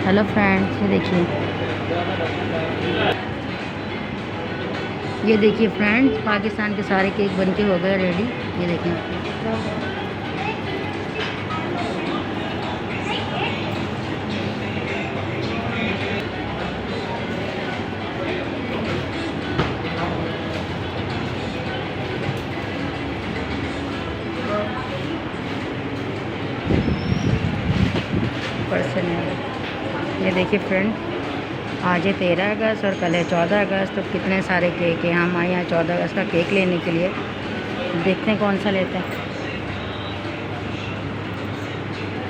Hello friends, ये देखिए friends, Pakistan के सारे केक बनके हो गए रेडी। ये देखिए। पर्सन है। ये देखिए फ्रेंड, आज है 13 अगस्त और कल है 14 अगस्त। तो कितने सारे केक हैं। हम आए यहाँ 14 अगस्त का केक लेने के लिए। देखते हैं कौन सा लेते हैं।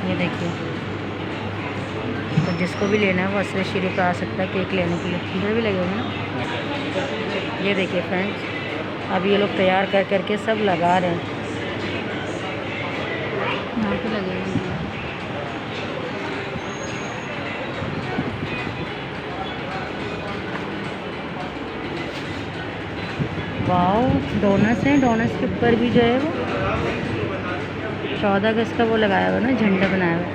ये देखिए, तो जिसको भी लेना है वो असर शीरी पे आ सकता है केक लेने के लिए। इधर भी लगे हुए हैं ना। ये देखिए फ्रेंड्स, अब ये लोग तैयार कर करके सब लगा रहे हैं। यहाँ पे लगे हुए हैं। वाओ, डोनट्स हैं। डोनट्स के ऊपर भी जो है वो 14 अगस्त का वो लगाया हुआ ना, झंडा बनाया हुआ।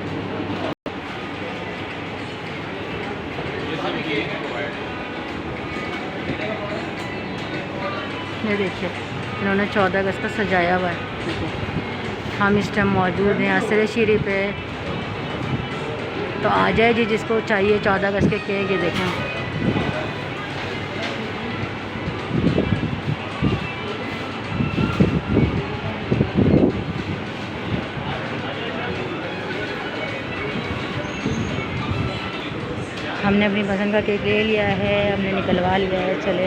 ये देखिए, इन्होंने 14 अगस्त का सजाया हुआ है। देखिए, हम इस टाइम मौजूद हैं असर शीरी पे। तो आ जाए जी जिसको चाहिए 14 अगस्त के केक। ये देखें, हमने अपनी पसंद का केक ले लिया है, हमने निकलवा लिया है। चले